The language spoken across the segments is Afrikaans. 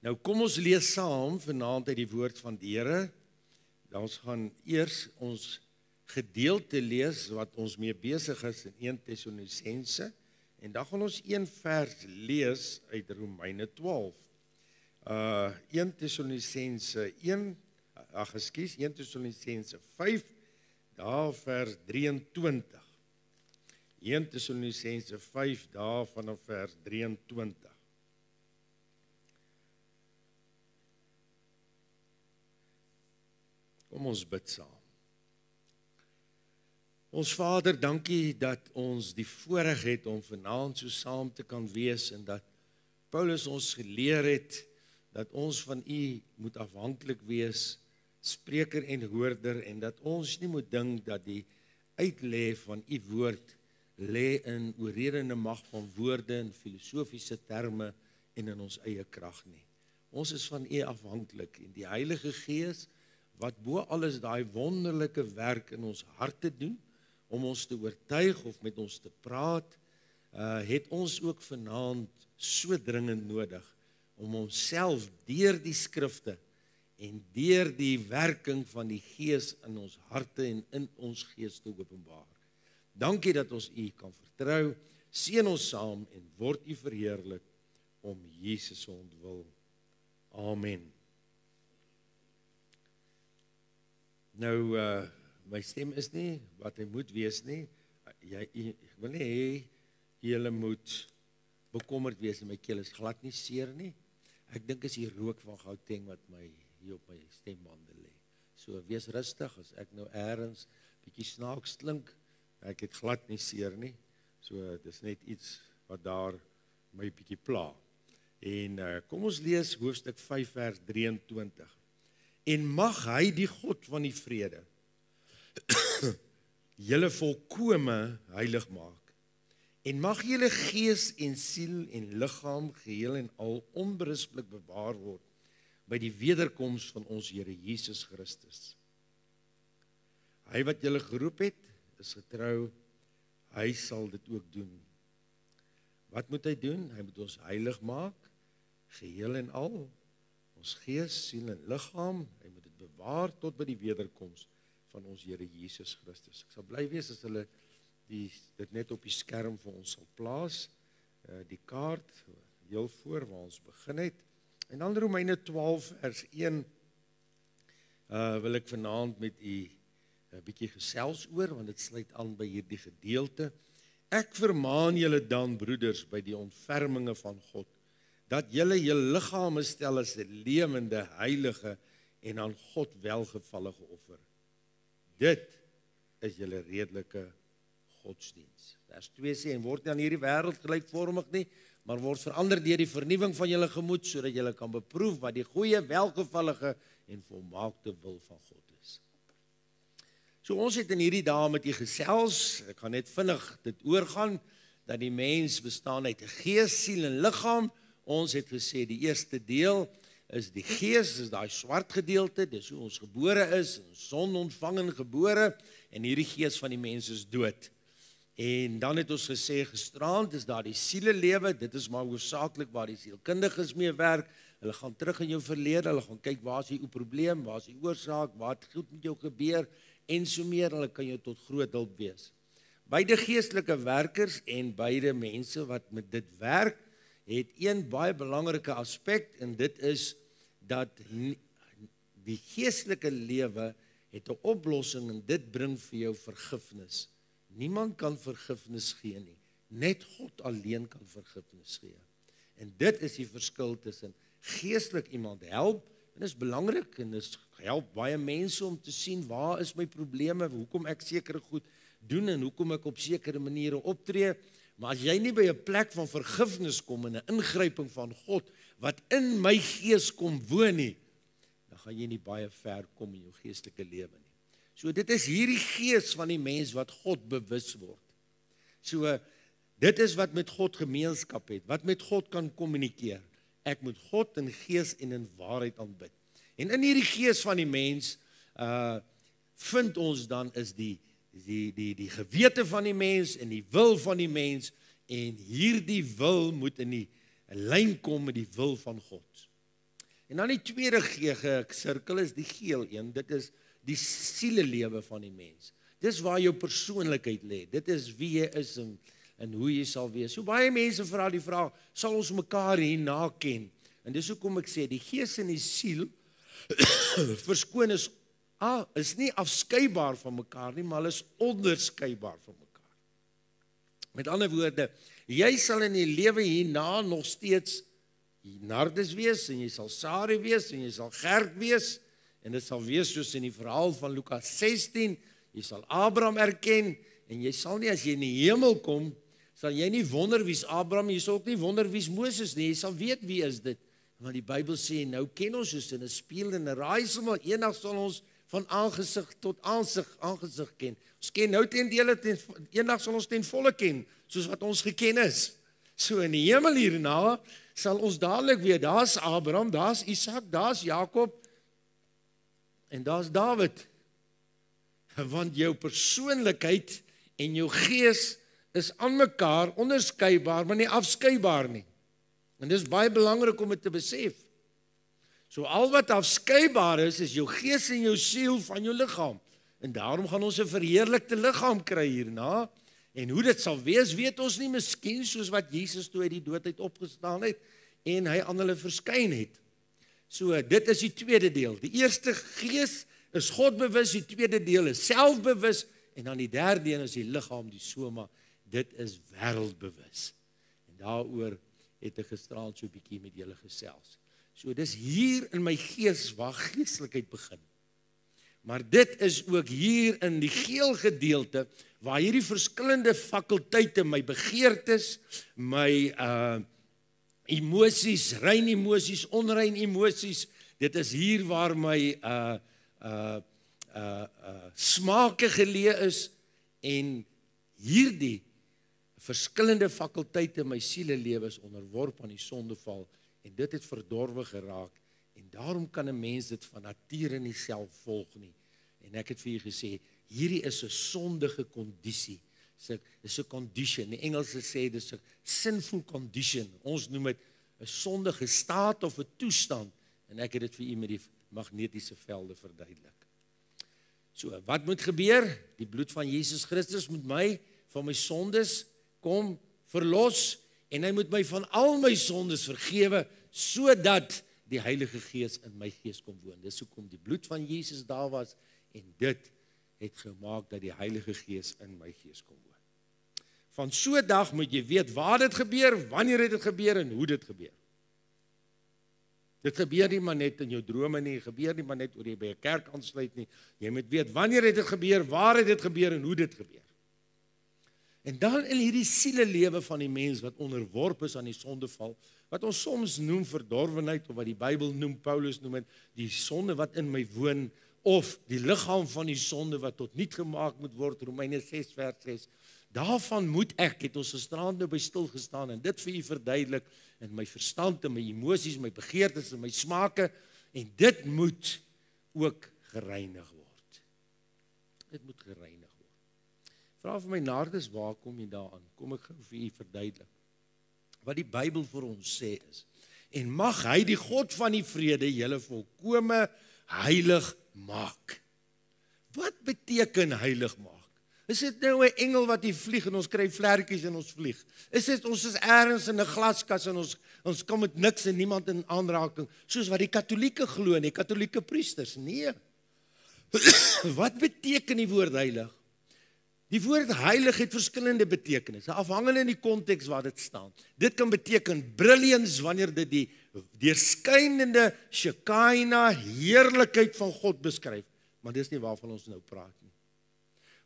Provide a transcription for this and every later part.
Nou kom ons lees saam vanaand uit die woord van die Here. Ons gaan eers ons gedeelte lees wat ons mee besig is in 1 Tessalonisense en dan gaan ons een vers lees uit Romeine 12. 1 Tessalonisense 1 Tessalonisense 5 daar vers 23. 1 Tessalonisense 5 daar vanaf vers 23. Kom ons bid saam. Ons Vader, dankie dat ons die voorreg het om vanaand so saam te kan wees en dat Paulus ons geleer het dat ons van U moet afhanklik wees, spreker en hoorder, en dat ons nie moet dink dat die uitlê van U woord lê in oorredende mag van woorde en filosofiese terme en in ons eie krag nie. Ons is van U afhanklik en die Heilige Gees wat bo alles daai wonderlike werk in ons harte doen, om ons te oortuig of met ons te praat, het ons ook vanaand so dringend nodig, om onsself deur die skrifte en deur die werking van die Gees in ons harte en in ons gees te openbaar. Dankie dat ons U kan vertrou, seën ons saam en word U verheerlik om Jesus se ontwil. Amen. Nou, my stem is nie wat hy moet wees nie. Ek wil nie hê julle moet bekommerd wees en my keel is glad nie seer nie. Ek dink is die rook van Gauteng wat my hier op my stembande lê. So wees rustig as ek nou eers bietjie snaaks klink. Ek het glad nie seer nie. So dis net iets wat daar my bietjie pla. En kom ons lees hoofstuk 5 vers 23. En mag hy die God van die vrede julle volkome heilig maak. En mag julle gees en siel en liggaam geheel en al onberispelik bewaar word by die wederkoms van ons Here Jesus Christus. Hy wat julle geroep het, is getrou, hy sal dit ook doen. Wat moet hy doen? Hy moet ons heilig maak, geheel en al. Ons gees, siel en liggaam, hy moet dit bewaar tot by die wederkoms van ons Here Jesus Christus. Ek sal bly wees as hulle dit net op die skerm vir ons sal plaas, die kaart, heel voor waar ons begin het. En dan Romeine 12 vers 1 wil ek vanaand met u 'n bietjie gesels oor, want dit sluit aan by hierdie gedeelte. Ek vermaan julle dan, broeders, by die ontferminge van God, dat julle liggame stel as 'n lewende, heilige en aan God welgevallige offer. Dit is julle redelike godsdiens. Vers 2 sê, en word nie aan hierdie wêreld gelykvormig nie, maar word verander deur die vernuwing van julle gemoed, sodat julle kan beproef wat die goeie, welgevallige en volmaakte wil van God is. So ons het in hierdie dae met u gesels, ek gaan net vinnig dit oorgaan, dat die mens bestaan uit 'n gees, siel en liggaam. Ons het gesê die eerste deel is die gees, is daai swart gedeelte, dis hoe ons gebore is, son ontvang en gebore, en hierdie gees van die mens is dood. En dan het ons gesê gisteraand is daar die sielelewe, dit is maar hoofsaaklik waar die sielkundiges mee werk. Hulle gaan terug in jou verlede, hulle gaan kyk waar is die probleem, waar is die oorsaak, wat goed met jou gebeur en so meer, hulle kan jou tot groot hulp wees. Beide geestelike werkers en beide mense wat met dit werk, het een baie belangrike aspek en dit is dat die geestelike lewe het 'n oplossing en dit bring vir jou vergifnis. Niemand kan vergifnis gee nie. Net God alleen kan vergifnis gee. En dit is die verskil tussen geestelik iemand help, en dit is belangrik en dit help baie mense om te sien waar is my probleme, hoekom ek sekere goed doen en hoekom ek op sekere maniere optree. Maar as jy nie by 'n plek van vergifnis kom en 'n ingryping van God wat in my gees kom woon nie, dan gaan jy nie baie ver kom in jou geestelike lewe nie. So dit is hierdie gees van die mens wat God bewus word. So dit is wat met God gemeenskap het, wat met God kan kommunikeer. Ek moet God in gees en in waarheid aanbid. En in hierdie gees van die mens vind ons dan is die gewete van die mens en die wil van die mens, en hierdie wil moet in die lyn kom met die wil van God. En dan die tweede sirkel is die geel een. Dit is die sielelewe van die mens. Dis waar jou persoonlikheid lê. Dit is wie jy is en hoe jy sal wees. So baie mense vra die vraag, sal ons mekaar hierna ken? En dis hoekom ek sê, die gees en die siel verskoon is nie afskeibaar van mekaar nie, maar hulle is onderskeibaar van mekaar. Met ander woorde, jy sal in die lewe hierna nog steeds Nardus wees, en jy sal Sari wees, en jy sal Gert wees, en dit sal wees soos in die verhaal van Lukas 16, jy sal Abraham erken, en jy sal nie, as jy in die hemel kom, sal jy nie wonder wie's Abraham, jy sal ook nie wonder wie's Moses nie, jy sal weet wie is dit, want die Bybel sê, nou ken ons soos in 'n spieël en 'n raaisel, maar eendag sal ons van aangesig tot aangesig ken. Ons ken nou ten dele, eendag sal ons ten volle ken, soos wat ons geken is. So in die hemel hierna, sal ons dadelik weer, daar's Abraham, daar's Isak, daar's Jakob, en daar's Dawid. Want jou persoonlikheid en jou gees is aan mekaar onderskeibaar, maar nie afskeibaar nie. En dis baie belangrik om dit te besef. So al wat afskeibaar is jou gees en jou siel van jou liggaam. En daarom gaan ons 'n verheerlikte liggaam kry hierna. En hoe dit sal wees, weet ons nie, miskien soos wat Jesus toe uit die dood uit opgestaan het en hy aan hulle verskyn het. So dit is die tweede deel. Die eerste gees is Godbewus, die tweede deel is selfbewus en dan die derde een is die liggaam, die soma. Dit is wêreldbewus. En daaroor het ek gisterand so 'n bietjie met julle gesels. So dis hier in my gees waar geestelikheid begin. Maar dit is ook hier in die geel gedeelte waar hierdie verskillende fakulteite, my begeertes, my emosies, rein emosies, onrein emosies, dit is hier waar my smake geleë is en hierdie verskillende fakulteite my sielelewe is onderworp aan die sondeval en dit het verdorwe geraak en daarom kan 'n mens dit van nature nie self volg nie. En ek het vir julle gesê, hierdie is 'n sondige kondisie. Dis 'n condition. Die Engelse sê dis 'n sinful condition. Ons noem dit 'n sondige staat of 'n toestand en ek het dit vir u met die magnetiese velde verduidelik. So, wat moet gebeur? Die bloed van Jesus Christus moet my van my sondes kom verlos en hy moet my van al my sondes vergewe sodat die Heilige Gees in my gees kom woon. Dis hoekom die bloed van Jesus daar was en dit het gemaak dat die Heilige Gees in my gees kom woon. Van so 'n dag moet jy weet waar dit gebeur, wanneer het dit gebeur en hoe dit gebeur. Dit gebeur nie maar net in jou drome nie, gebeur nie maar net oor jy by 'n kerk aansluit nie. Jy moet weet wanneer het dit gebeur, waar het dit gebeur en hoe dit gebeur. En dan in hierdie sielelewe van die mens wat onderworp is aan die sondeval, wat ons soms noem verdorwenheid of wat die Bybel noem, Paulus noem dit die sonde wat in my woon of die liggaam van die sonde wat tot niet gemaak moet word, Romeine 6 vers 6. Daarvan moet ek, het ons gisterand nou by stil gestaan en dit vir u verduidelik in my verstand en my emosies, my begeertes en my smake en dit moet ook gereinig word. Dit moet gereinig word. Vra vir my Nardus, waar kom jy daaraan? Kom ek gou vir u verduidelik. Wat die Bybel vir ons sê is, en mag hy die God van die vrede julle volkome heilig maak. Wat beteken heilig maak? Is dit nou 'n engel wat hier vlieg en ons kry vlekkies en ons vlieg? Is dit ons is ergens in 'n glaskas en ons kom met niks en niemand in aanraking, soos wat die Katolieke glo en die Katolieke priesters? Nee. Wat beteken die woord heilig? Die woord heilig het verskillende betekenisse, afhangende in die konteks waar dit staan. Dit kan beteken brilliance wanneer dit die deurskynende Shekinah heerlikheid van God beskryf, maar dis nie waarvan ons nou praat nie.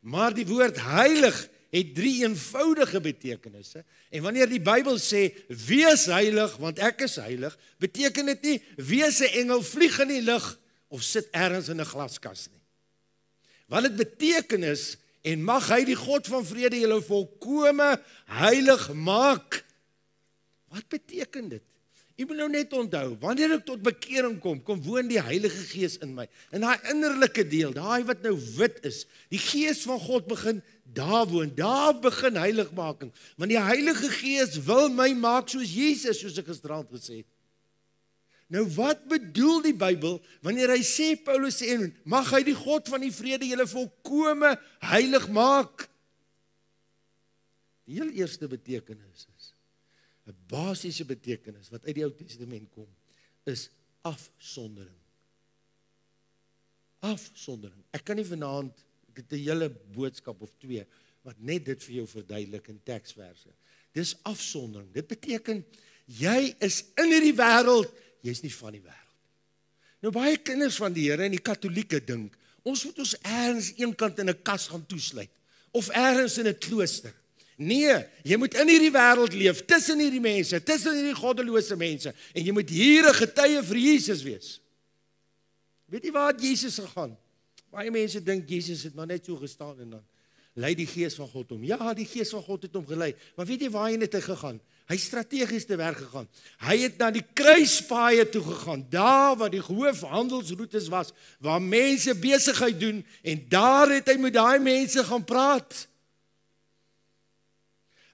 Maar die woord heilig het 3 eenvoudige betekenisse en wanneer die Bybel sê wees heilig want ek is heilig, beteken dit nie wees 'n engel, vlieg in die lug of sit ergens in 'n glaskas nie. Wat dit beteken is en mag hy die God van vrede julle volkome heilig maak. Wat beteken dit? Jy moet nou net onthou, wanneer ek tot bekering kom woon die Heilige Gees in my. In daai innerlike deel, daai wat nou wit is, die Gees van God begin daar woon. Daar begin heiligmaking. Want die Heilige Gees wil my maak soos Jesus, soos ek gisterand gesê het. Nou wat bedoel die Bybel wanneer hy sê, Paulus sê, mag hy die God van die vrede julle volkome heilig maak? Die heel eerste betekenis is, 'n basiese betekenis wat uit die Ou Testament kom, is afsondering. Afsondering. Ek kan nie vanaand, ek het 'n hele boodskap of 2, wat net dit vir jou verduidelik in teksverse. Dis afsondering. Dit beteken, jy is in hierdie wêreld, jy is nie van die wêreld. Nou baie kinders van die Here en die Katolieke dink, ons moet ons ergens eenkant in 'n kas gaan toesluit, of ergens in 'n klooster. Nee, jy moet in hierdie wêreld leef, tussen hierdie mense, tussen hierdie goddelose mense, en jy moet hier 'n getuie vir Jesus wees. Weet jy waar het Jesus gegaan? Baie mense dink Jesus het maar net so gestaan en dan lei die Gees van God hom. Ja, die Gees van God het hom gelei, maar weet jy waarheen het hy gegaan? Hy het strategies te werk gegaan. Hy het na die kruispaaie toe gegaan, daar waar die hoofhandelsroetes was, waar mense besigheid doen, en daar het hy met daai mense gaan praat.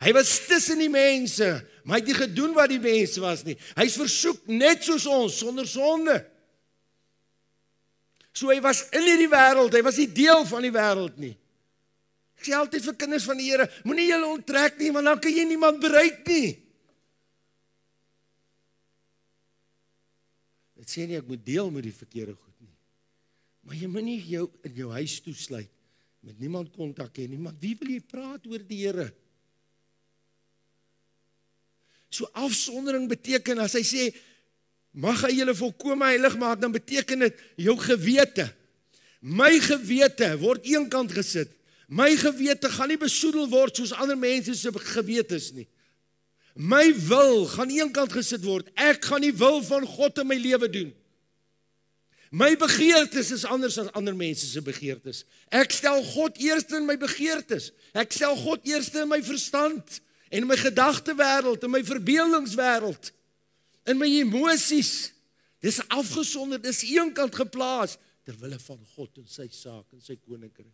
Hy was tussen die mense, maar hy het nie gedoen wat die mense was nie. Hy is versoek net soos ons, sonder sonde. So hy was in hierdie wêreld, hy was nie deel van die wêreld nie. Ek sê altyd vir kinders van die Here, moenie julle onttrek nie, want dan kan jy niemand bereik nie. Dit sê nie ek moet deel met die verkeerde goed nie. Maar jy moet nie jou in jou huis toesluit, met niemand kontak hê, niemand. Wie wil jy praat oor die Here? So afsondering beteken, as hy sê, mag hy julle volkome heilig maak, dan beteken dit jou gewete. My gewete word eenkant gesit. My gewete gaan nie besoedel word soos ander mense se gewetes nie. My wil gaan eenkant gesit word. Ek gaan die wil van God in my lewe doen. My begeertes is anders as ander mense se begeertes. Ek stel God eerste in my begeertes. Ek stel God eerste in my verstand, en in my gedagtewêreld, in my verbeeldingswêreld, in my emosies. Dis afgesonder, dis eenkant geplaas, terwille van God en sy saak en sy koninkryk.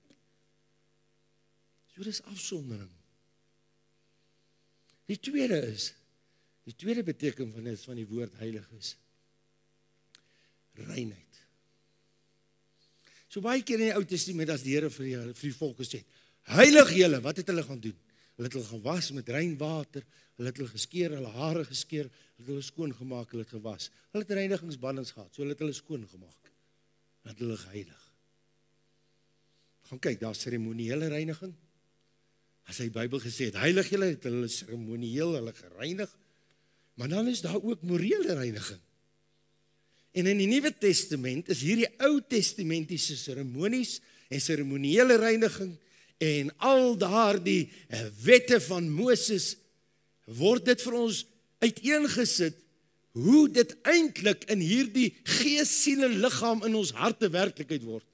So dis afsondering. Die tweede betekenis van die woord heilig is reinheid. So baie keer in die Ou Testament, as die Here vir die volk gesê, heilig julle, wat het hulle gaan doen? Hulle het hulle gewas met rein water, hulle het hulle geskeer, hulle hare geskeer, hulle het hulle skoon gemaak, hulle het gewas. Hulle het reinigingsbandels gehad, so hulle het hulle skoon gemaak. Hulle het hulle geheilig. Gaan kyk, daar is seremoniële reiniging. As hy Bybel gesê het, heilig julle, het hulle seremonieel hulle gereinig. Maar dan is daar ook morele reiniging. En in die Nuwe Testament is hierdie Ou Testamentiese seremonies en seremoniële reiniging en al daardie wette van Moses, word dit vir ons uiteengesit hoe dit eintlik in hierdie gees, siel en liggaam in ons harte werklikheid word.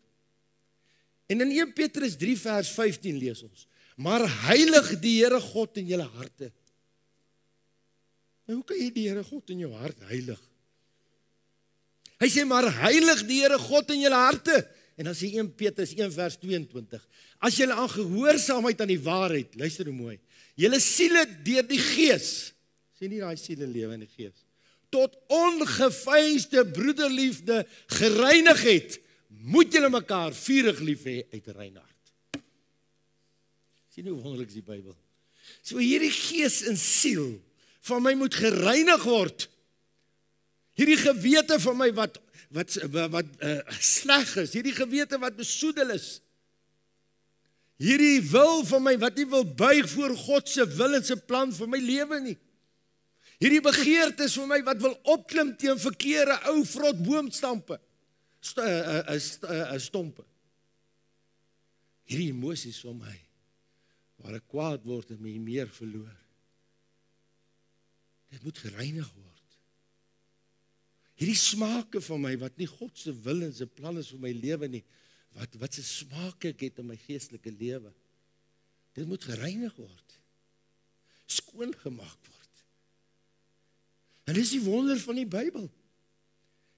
En in 1 Petrus 3 vers 15 lees ons, maar heilig die Here God in julle harte. Nou, hoe kan jy die Here God in jou hart heilig? Hy sê, maar heilig die Here God in julle harte. En dan sê 1 Petrus 1 vers 22, as julle aan gehoorsaamheid aan die waarheid, luister hoe mooi, julle siele deur die gees, sê nie daai siele lewe in die gees, tot ongeveinsde broederliefde gereinig het, moet julle mekaar vurig lief hê uit 'n rein hart. Sien hoe wonderlik is die Bybel. So hierdie gees en siel van my moet gereinig word. Hierdie gewete van my wat sleg is, hierdie gewete wat besoedel is, hierdie wil van my wat nie wil buig voor God se wil en se plan vir my lewe nie, hierdie begeertes van my wat wil opklim teen verkeerde ou vrot boomstampe, stompe, hierdie emosies van my waar ek kwaad word en my meer verloor, dit moet gereinig word. Hierdie smake van my, wat nie God se wil en se plan is vir my lewe nie, wat se smake ek het in my geestelike lewe, dit moet gereinig word, skoongemaak word. En dis die wonder van die Bybel.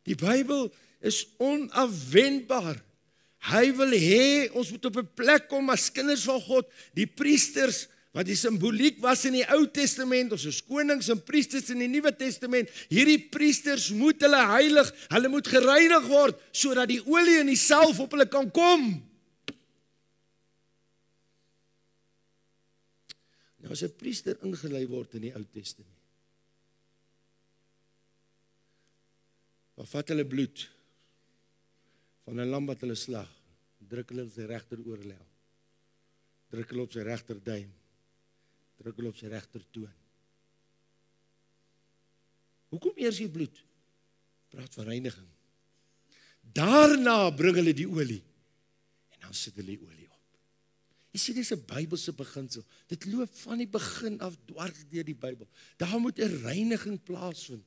Die Bybel is onafwendbaar. Hy wil hê, ons moet op 'n plek kom as kinders van God, die priesters, wat die simboliek was in die Ou Testament, ons is konings en priesters in die Nuwe Testament, hierdie priesters moet hulle heilig, hulle moet gereinig word, sodat die olie en die salf op hulle kan kom. Nou as 'n priester ingelei word in die Ou Testament, dan vat hulle bloed van 'n lam wat hulle slag, druk hulle op sy regter oorlel, druk hulle op sy regter duim, druk hulle op sy regter toon. Hoekom eers die bloed? Praat van reiniging. Daarna bring hulle die olie en dan sit hulle die olie op. Jy sien, dis 'n Bybelse beginsel. Dit loop van die begin af dwars deur die Bybel. Daar moet 'n reiniging plaasvind.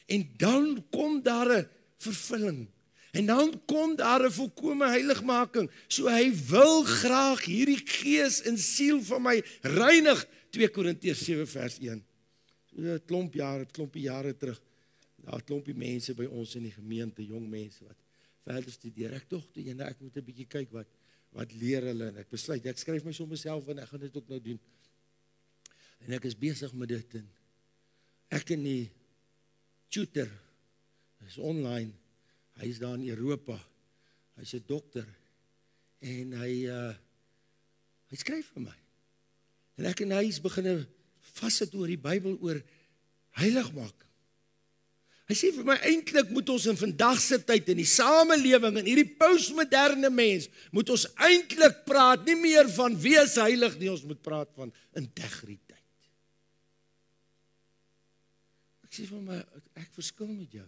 En dan kom daar 'n vervulling. En dan kom daar 'n volkome heiligmaking. So hy wil graag hierdie gees en siel van my reinig. 2 Korintiërs 7 vers 1. So 'n klompie jare terug. Daar 'n klompie mense by ons in die gemeente, jong mense wat verder studeer. Ek dink ek moet 'n bietjie kyk wat leer hulle en ek besluit ek skryf my sommer self in, ek gaan dit ook nou doen. En ek is besig met dit en ek en die tutor is online. Hy is daar in Europa. Hy's 'n dokter en hy skryf vir my. En ek en hy is begin vassit oor die Bybel oor heiligmaking. Hy sê vir my, eintlik moet ons in vandag se tyd in die samelewing en hierdie postmoderne mens moet ons eintlik praat nie meer van wees heilig nie, ons moet praat van integriteit. Ek sê vir my, ek verskil met jou.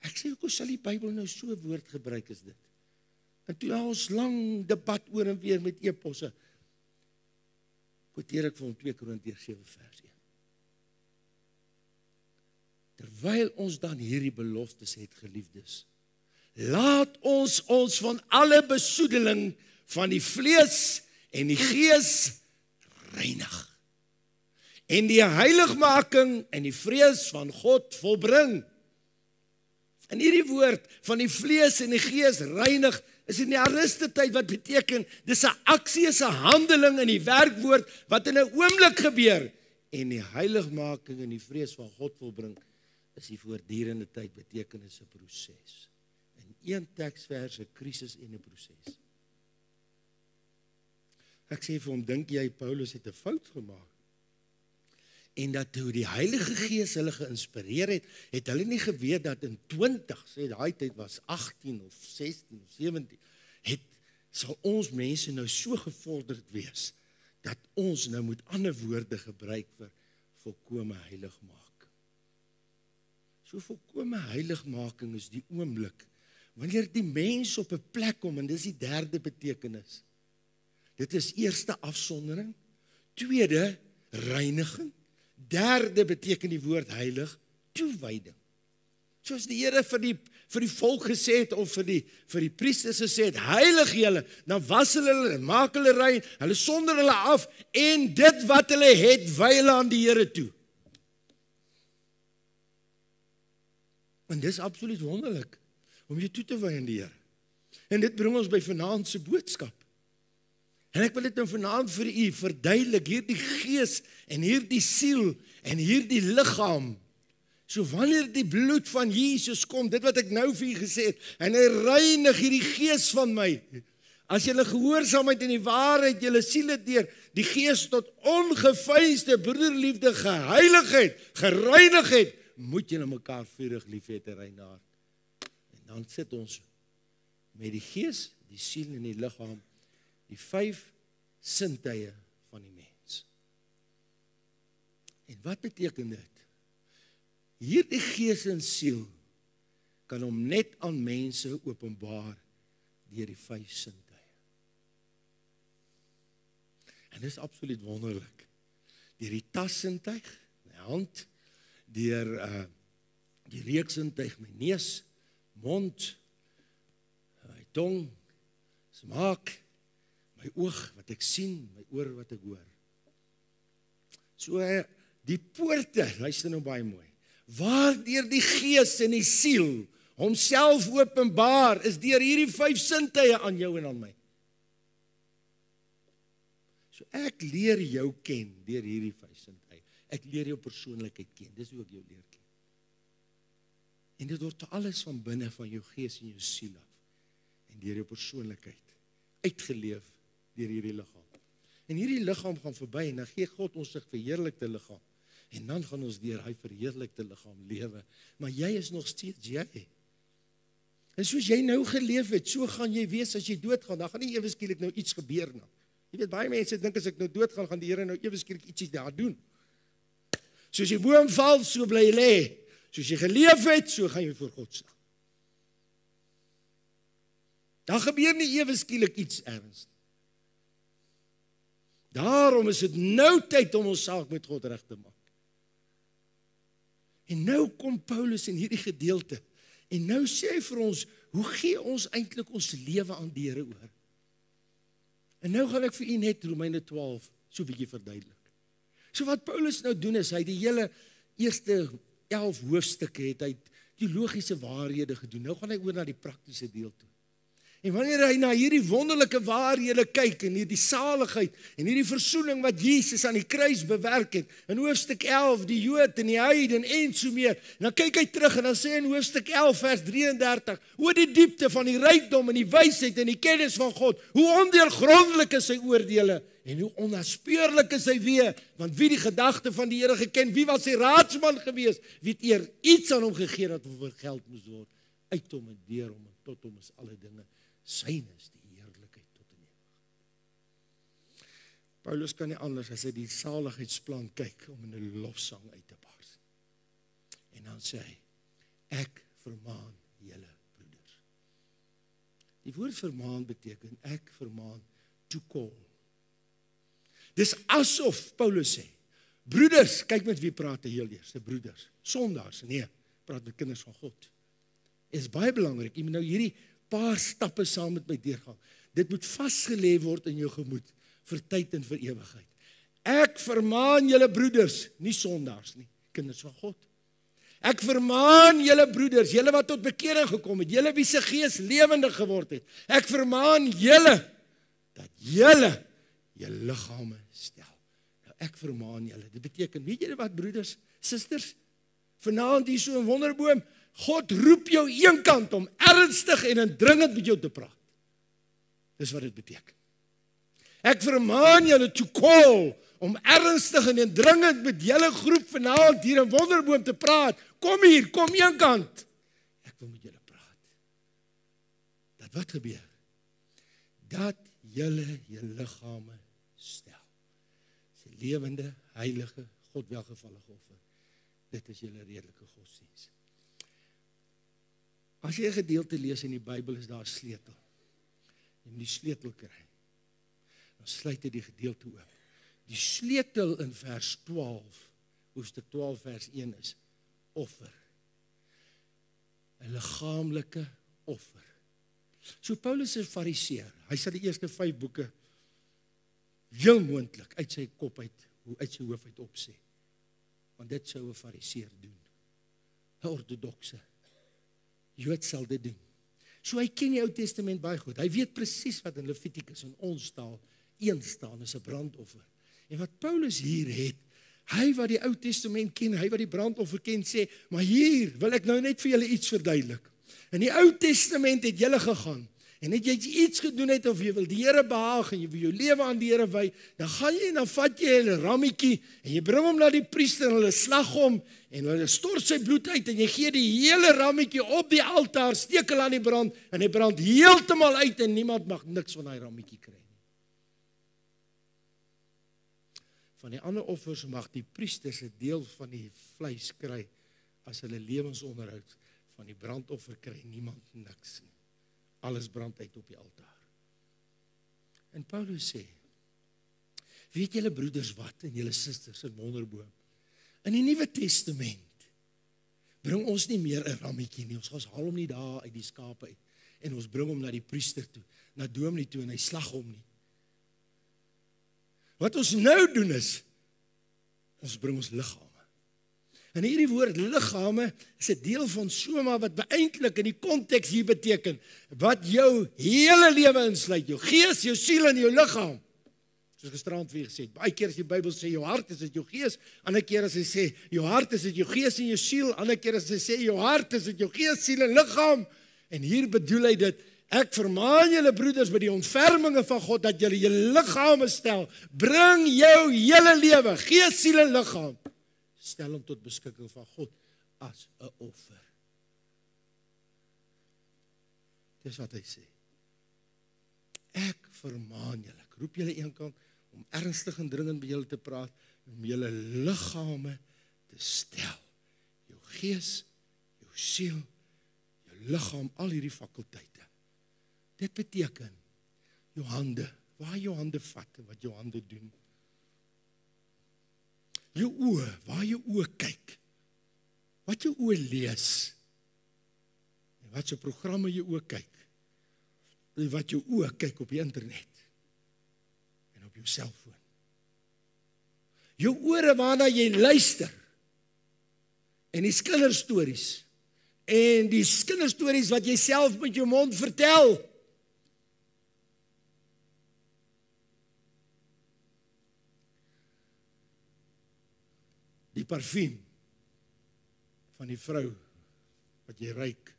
Ek sê, hoe sal die Bybel nou so 'n woord gebruik as dit? En toe ons lang debat oor en weer met eposse, quoteer ek vir hom 2 Korintiërs 7 vers 1. Terwyl ons dan hierdie beloftes het, geliefdes, laat ons van alle besoedeling van die vlees en die gees reinig. En die heiligmaking en die vrees van God volbring. En hierdie woord van die vlees en die gees reinig is in die Aristotyd wat beteken, dis 'n aksie, is 'n handeling in die werkwoord wat in 'n oomblik gebeur. En die heiligmaking en die vrees van God volbring is die voortdurende tyd betekenis 'n proses. In een teksvers 'n krisis en 'n proses. Ek sê vir hom, dink jy Paulus het 'n fout gemaak? En dat toe die Heilige Gees hulle geïnspireer het hulle nie geweet dat in 20, sê daai tyd was 18 of 16 of 17, sal ons mense nou so gevorderd wees, dat ons nou moet ander woorde gebruik vir volkome heiligmaking. So volkome heiligmaking is die oomblik, wanneer die mens op 'n plek kom, en dis die derde betekenis. Dit is eerste afsondering, tweede reiniging, derde beteken die woord heilig, toewyding. Soos die Here vir die volk gesê het, of vir die priesters gesê het, heilig julle, dan was hulle, maak hulle rein, hulle sonder hulle af, en dit wat hulle het, wy hulle aan die Here toe. En dis absoluut wonderlik, om jy toe te wy aan die Here. En dit bring ons by vanaand se boodskap. En ek wil dit nou vanaand vir u verduidelik, hierdie gees en hierdie siel en hierdie liggaam. So wanneer die bloed van Jesus kom, dit wat ek nou vir u gesê het, en hy reinig hierdie gees van my. As julle gehoorsaamheid en die waarheid julle siele deur die gees tot ongeveinsde broederliefde geheilig het, gereinig het, moet julle mekaar vurig lief hê, reinaar. En dan sit ons met die gees, die siel en die liggaam, die 5 sintuie van die mens. En wat beteken dit? Hierdie gees en siel kan hom net aan mense openbaar deur die 5 sintuie. En dit is absoluut wonderlik. Deur die tassintuig, my hand, deur die reuksintuig, my neus, mond, my tong, smaak, my oog wat ek sien, my oor wat ek hoor. So die poorte, luister nou baie mooi, waardeur die gees en die siel homself openbaar, is deur hierdie 5 sintuie aan jou en aan my. So ek leer jou ken deur hierdie vyfsintuie. Ek leer jou persoonlikheid ken. Dis hoe ek jou leer ken. En dit word alles van binne van jou gees en jou siel af. En deur jou persoonlikheid uitgeleef deur hierdie liggaam. En hierdie liggaam gaan verby en dan gee God ons 'n verheerlikte liggaam. En dan gaan ons deur hy verheerlikte liggaam lewe. Maar jy is nog steeds jy. En soos jy nou geleef het, so gaan jy wees as jy doodgaan. Dan gaan nie ewe skielik nou iets gebeur nie. Jy weet, baie mense dink as ek nou doodgaan, gaan die Here nou ewe skielik ietsie daar doen. Soos jy boom val, so bly jy lê. Soos jy geleef het, so gaan jy voor God staan. Dan gebeur nie ewe skielik iets erns. Daarom is dit nou tyd om ons saak met God reg te maak. En nou kom Paulus in hierdie gedeelte, en nou sê hy vir ons, hoe gee ons eintlik ons lewe aan die Here oor? En nou gaan ek vir u net Romeine 12 so 'n bietjie verduidelik. So wat Paulus nou doen is, hy die hele eerste 11 hoofstukke het hy teologiese waarhede gedoen. Nou gaan hy oor na die praktiese deel toe. En wanneer hy na hierdie wonderlike waarhede kyk en hierdie saligheid en hierdie versoening wat Jesus aan die kruis bewerk het, in hoofstuk 11 die Jood en die heiden en so meer, en dan kyk hy terug en dan sê hy in hoofstuk 11 vers 33, oor die diepte van die rykdom en die wysheid en die kennis van God, hoe ondeurgrondelik is sy oordeele en hoe onnaspeurlik is sy weë, want wie die gedagte van die Here geken, wie was sy raadsman gewees, wie het eer iets aan hom gegee dat hom vergeld moes word, uit hom en deur hom en tot hom is alle dinge. Syne is die heerlikheid tot in ewigheid. Paulus kan nie anders as hy die saligheidsplan kyk om in 'n lofsang uit te bars. En dan sê hy, ek vermaan julle broeders. Die woord vermaan beteken ek vermaan to call. Dis asof Paulus sê, broeders, kyk met wie praat hy heel eers, broeders, sondaars, nee, praat met kinders van God. Is baie belangrik, jy moet nou hierdie paar stappe saam met my deurgaan. Dit moet vasgelê word in jou gemoed, vir tyd en vir ewigheid. Ek vermaan julle broeders, nie sondaars nie, kinders van God. Ek vermaan julle broeders, julle wat tot bekering gekom het, julle wie se gees lewendig geword het. Ek vermaan julle, dat julle julle liggame stel. Nou ek vermaan julle, dit beteken, weet julle wat broeders, susters, vanaand hier so 'n wonderboom, God roep jou eenkant om ernstig en indringend met jou te praat. Dis wat dit beteken. Ek vermaan julle to call, om ernstig en indringend met julle groep vanaand hier in Wonderboom te praat. Kom hier, kom eenkant. Ek wil met julle praat. Dat wat gebeur? Dat julle julle liggame stel. Dis 'n lewende, heilige, God welgevallige offer. Dit is julle redelike godsdienst. As jy 'n gedeelte lees in die Bybel, is daar 'n sleutel. Jy moet die sleutel kry. Dan sluit jy die gedeelte oop. Die sleutel in vers 12, hoofstuk 12 vers 1 is offer. 'n Liggaamlike offer. So Paulus is fariseer. Hy sal die eerste 5 boeke heel moontlik uit sy kop uit sy hoof uit opsê. Want dit sou 'n fariseer doen. 'n Ortodokse Jood sal dit doen. So hy ken die Ou Testament baie goed. Hy weet presies wat in Levitikus in ons taal een staan is 'n brandoffer. En wat Paulus hier het, hy wat die Ou Testament ken, hy wat die brandoffer ken, sê, maar hier wil ek nou net vir julle iets verduidelik. In die Ou Testament het julle gegaan, en het jy iets gedoen het, of jy wil die Here behaag, en jy wil jou lewe aan die Here wy, dan gaan jy en dan vat jy 'n rammetjie, en jy bring hom na die priester, en hulle slag hom, en hulle stort sy bloed uit, en jy gee die hele rammetjie op die altaar, steek hulle aan die brand, en hy brand heeltemal uit, en niemand mag niks van daai rammetjie kry. Van die ander offers mag die priesters 'n deel van die vleis kry, as hulle lewensonderhoud. Van die brandoffer kry niemand niks nie. Alles brand uit op die altaar. En Paulus sê, weet julle broeders wat, en julle susters in Wonderboom, in die Nuwe Testament, bring ons nie meer 'n rammetjie nie, ons haal hom nie daar uit die skape uit, en ons bring hom na die priester toe, na dominee toe, en hy slag hom nie. Wat ons nou doen is, ons bring ons liggame. En hierdie woord liggame is 'n deel van soma wat eintlik in die konteks hier beteken, wat jou hele lewe insluit, jou gees, jou siel en jou liggaam. Soos gisterand vir gesê, baie keer as die Bybel sê jou hart is dit jou gees, ander keer as hy sê jou hart is dit jou gees en jou siel, ander keer as hy sê jou hart is dit jou gees, siel en liggaam. En hier bedoel hy dit, ek vermaan julle broeders by die ontferminge van God dat julle julle liggame stel, bring jou hele lewe, gees, siel en liggaam, stel hom tot beskikking van God as 'n offer. Dis wat hy sê. Ek vermaan julle, ek roep julle eenkant om ernstig en dringend by julle te praat, om julle liggame te stel. Jou gees, jou siel, jou liggaam, al hierdie fakulteite. Dit beteken, jou hande, waar jou hande vat en wat jou hande doen. Jou oë, waar jou oë kyk. Wat jou oë lees. En wat jou programme jou oë kyk. En wat jou oë kyk op die internet. En op jou selfoon. Jou ore waarna jy luister. En die kinderstories. En die kinderstories wat jy self met jou mond vertel. Die parfuum van die vrou wat jy ruik,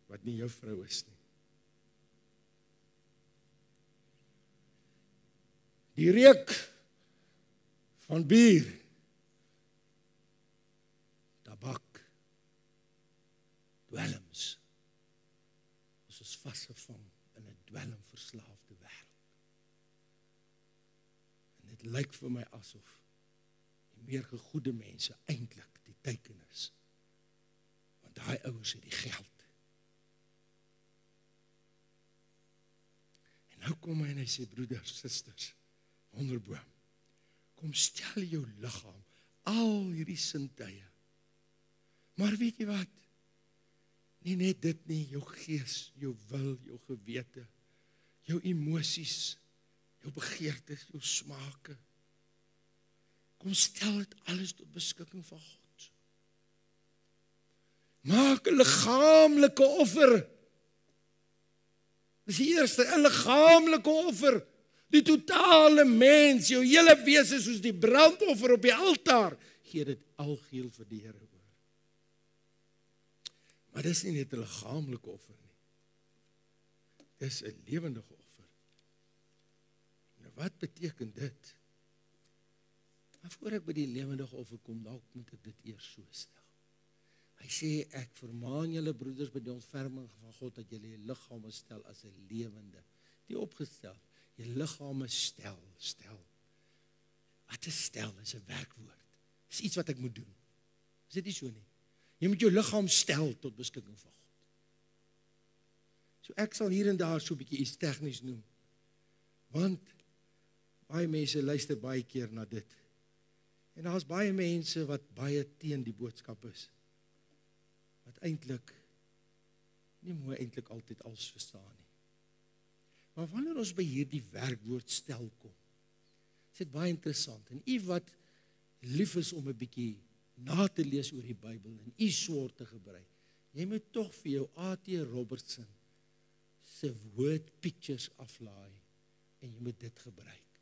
wat nie jou vrou is nie. Die reuk van bier, tabak, dwelms. Ons is vasgevang in 'n dwelmverslaafde wêreld. En dit lyk vir my asof die meer gegoede mense eintlik die teiken is. Want daai ouens het die geld. En nou kom hy en hy sê, broeders, susters, wonderboom, kom stel jou liggaam, al hierdie sintuie. Maar weet jy wat? Nie net dit nie, jou gees, jou wil, jou gewete, jou emosies, jou begeertes, jou smake. Kom stel dit alles tot beskikking van God. Maak 'n liggaamlike offer. Dis die eerste, 'n liggaamlike offer. Die totale mens, jou hele wese soos die brandoffer op die altaar, gee dit algeheel vir die Here oor. Maar dis nie net 'n liggaamlike offer nie. Dis 'n lewendige offer. Nou wat beteken dit? Maar voor ek by die lewendige offer kom, dalk moet ek dit eers so stel. Hy sê, ek vermaan julle broeders by die ontferming van God, dat julle julle liggame stel as 'n lewende, die opgestel, jy liggame stel. Wat is stel? Is 'n werkwoord. Is iets wat ek moet doen. Is dit nie so nie? Jy moet jou liggaam stel tot beskikking van God. So ek sal hier en daar so 'n bietjie iets tegnies noem. Want baie mense luister baie keer na dit. En daar's baie mense wat baie teen die boodskap is. Wat eintlik nie mooi eintlik altyd alles verstaan nie. Maar wanneer ons by hierdie werkwoord stel kom, is dit baie interessant. En u wat lief is om 'n bietjie na te lees oor die Bybel en u swoord te gebruik, jy moet tog vir jou A.T. Robertson se word pictures aflaai en jy moet dit gebruik.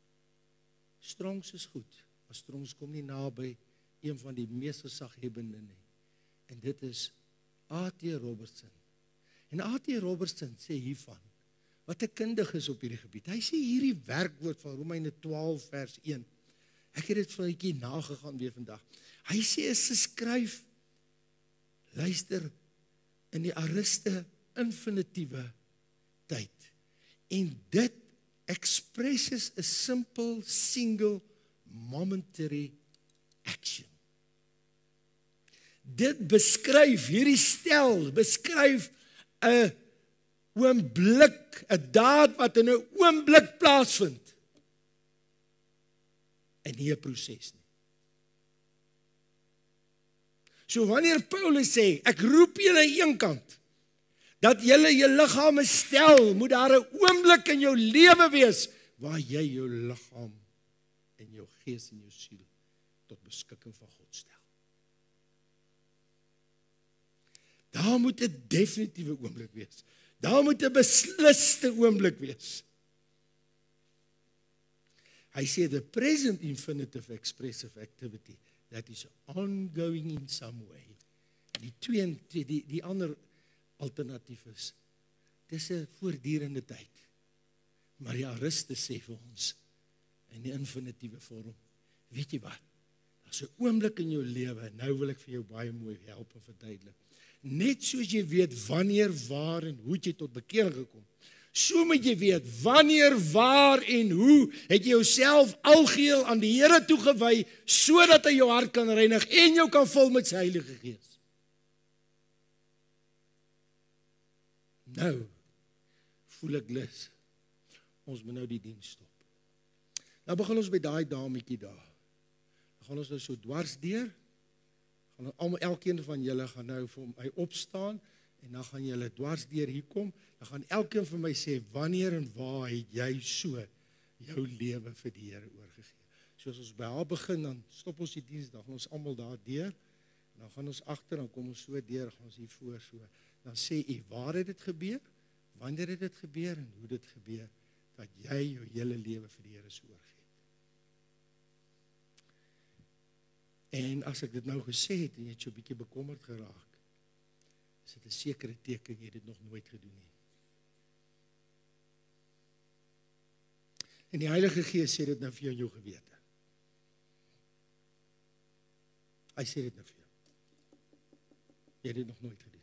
Strongs is goed, maar Strongs kom nie naby een van die mees gesaghebbende nie. En dit is A.T. Robertson. En A.T. Robertson sê hiervan, wat 'n kundig is op hierdie gebied. Hy sê hierdie werkwoord van Romeine 12 vers 1. Ek het dit vir 'n bietjie nagegaan weer vandag. Hy sê is geskryf, luister, in die aoriste infinitiewe tyd. En dit expresses a simple, single, momentary action. Dit beskryf, hierdie stel, beskryf 'n oomblik, 'n daad wat in 'n oomblik plaasvind. En nie 'n proses nie. So wanneer Paulus sê, ek roep julle eenkant, dat julle jou liggame stel, moet daar 'n oomblik in jou lewe wees, waar jy jou liggaam en jou gees en jou siel tot beskikking van God stel. Daar moet 'n definitiewe oomblik wees. Daar moet 'n besliste oomblik wees. Hy sê the present infinitive expressive activity that is ongoing in some way. Die ander alternatief is, dis 'n voortdurende tyd. Maar die aristus sê vir ons in die infinitiewe vorm, weet jy wat? Daar's 'n oomblik in jou lewe, nou wil ek vir jou baie mooi help en verduidelik. Net soos jy weet wanneer, waar en hoe jy tot bekering gekom. So moet jy weet wanneer, waar en hoe het jy jouself algeheel aan die Here toegewy sodat hy jou hart kan reinig en jou kan vul met sy Heilige Gees. Nou voel ek lus. Ons moet nou die diens stop. Nou begin ons by daai dametjie daar. Dan gaan ons nou so dwars deur. Elkeen van julle gaan nou vir my opstaan en dan gaan julle dwars deur hier kom. Dan gaan elkeen van my sê wanneer en waar het jy so jou lewe vir die Here oorgegee. Soos ons by haar begin, dan stop ons die diens, dan gaan ons almal daar deur. Dan gaan ons agter, dan kom ons so deur, gaan ons hier voor so. Dan sê u waar het dit gebeur? Wanneer het dit gebeur en hoe dit gebeur dat jy jou hele lewe vir die Here so oorgee. En as ek dit nou gesê het en jy het so 'n bietjie bekommerd geraak, is dit 'n sekere teken jy dit nog nooit gedoen nie. En die Heilige Gees sê dit nou vir jou in jou gewete. Hy sê dit nou vir jou. Jy het dit nog nooit gedoen.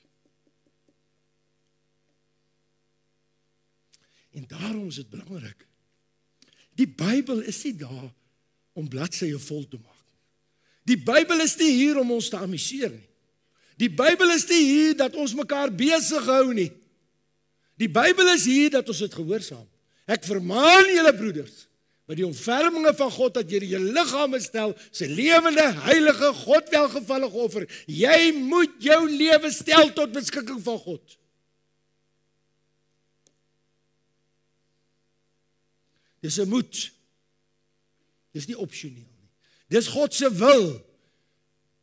En daarom is dit belangrik. Die Bybel is nie daar om bladsye vol te maak. Die Bybel is nie hier om ons te amuseer nie. Die Bybel is nie hier dat ons mekaar besig hou nie. Die Bybel is hier dat ons dit gehoorsaam. Ek vermaan julle broeders, by die ontferminge van God, dat julle julle liggame stel, sy lewende, heilige, God welgevallige offer. Jy moet jou lewe stel tot beskikking van God. Dis 'n moed. Dis nie opsioneel nie. Dis God se wil.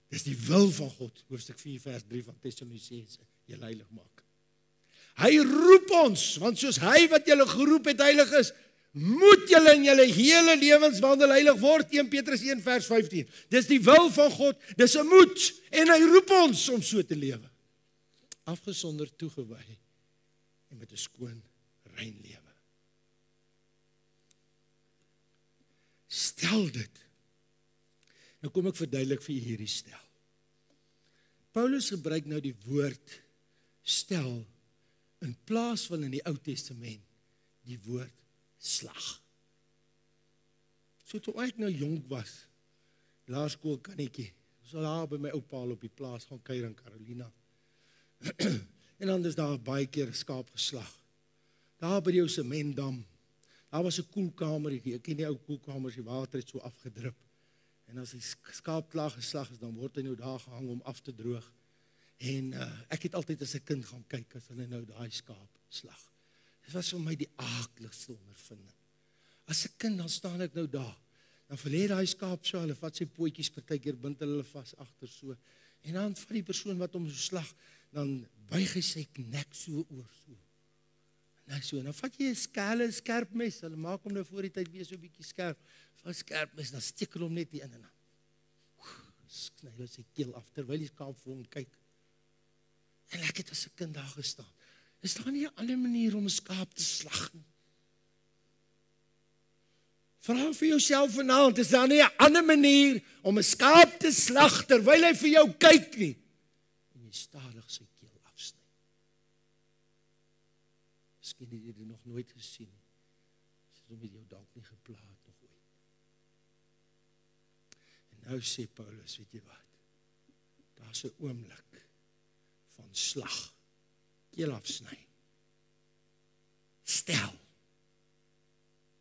Dis die wil van God. Hoofstuk 4 vers 3 van Tessalonisense. Julle heilig maak. Hy roep ons, want soos hy wat julle geroep het heilig is, moet julle in julle hele lewenswandel heilig word. 1 Petrus 1 vers 15. Dis die wil van God. Dis 'n moed en hy roep ons om so te lewe. Afgesonder, toegewy en met 'n skoon, rein lewe. Stel dit. Nou kom ek verduidelik vir u hierdie stel. Paulus gebruik nou die woord stel in plaas van in die Ou Testament die woord slag. So toe ek nou jonk was, laerskool kannetjie, so daar by my oupa op die plaas gaan kuier in Carolina. En dan is daar baie keer skaap geslag. Daar by die ou sementdam. Daar was 'n koelkamertjie, ek ken die ou koelkamers, die water het so afgedrup. En as die skaap klaar geslag is, dan word hy nou daar gehang om af te droog. En ek het altyd as 'n kind gaan kyk as hulle nou daai skaap slag. Dit was vir my die aakligste ondervinding. As 'n kind dan staan ek nou daar. Dan verlê daai skaap so, hulle vat sy pootjies, partykeer bind hulle vas agter so. En dan van die persoon wat hom so slag, dan buig hy sy nek so oor so. Nou so, dan vat jy 'n skerp mes, hulle maak hom nou voor die tyd weer so 'n bietjie skerp. Van skerp mes, dan steek hulle hom net hier in en dan. Sny hulle sy keel af terwyl die skaap vir hom kyk. En ek het as 'n kind daar gestaan. Is daar nie 'n ander manier om 'n skaap te slag nie? Vra vir jouself vanaand, is daar nie 'n ander manier om 'n skaap te slag terwyl hy vir jou kyk nie? En jy stadig sy keel afsny. Miskien het jy dit nog nooit gesien nie. Sy het hom met jou dalk nie geplaat nog ooit. En nou sê Paulus, weet jy wat? Daar's 'n oomblik van slag. Keel afsny. Stel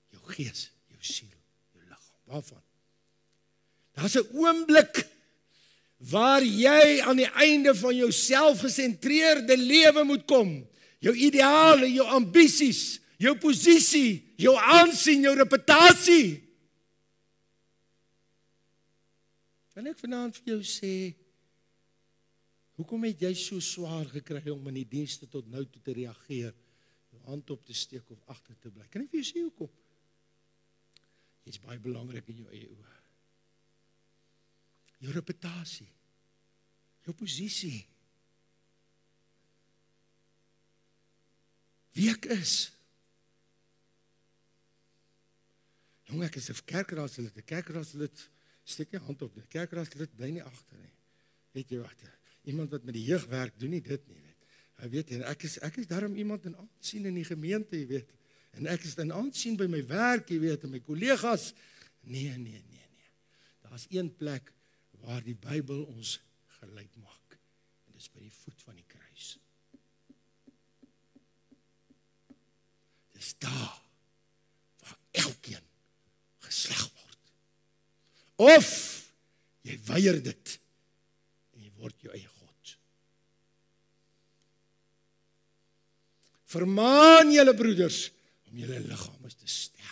jou gees, jou siel, jou liggaam. Waarvan? Daar's 'n oomblik waar jy aan die einde van jou selfgesentreerde lewe moet kom. Jou ideale, jou ambisies, jou posisie, jou aansien, jou reputasie. Kan ek vanaand vir jou sê, hoekom het jy so swaar gekry om in die dienste tot nou toe te reageer, jou hand op te steek of agter te bly? Kan ek vir jou sê hoekom? Jy's baie belangrik in jou eie oë. Jou reputasie, jou posisie, wie ek is. Jong, ek is 'n kerkraadslid. 'n Kerkraadslid steek nie hand op nie. 'n Kerkraadslid bly nie agter nie. Weet jy wat? Iemand wat met die jeug werk, doen nie dit nie, weet. Jy weet, en ek is daarom iemand in aansien in die gemeente, jy weet. En ek is in aansien by my werk, jy weet, en my kollegas. Nee. Daar's een plek waar die Bybel ons gelyk maak. En dis by die voet van die kruis. Dis daar waar elkeen geslag word. Of jy weier dit en jy word jou eie God. Vermaan julle broeders om julle liggame te stel.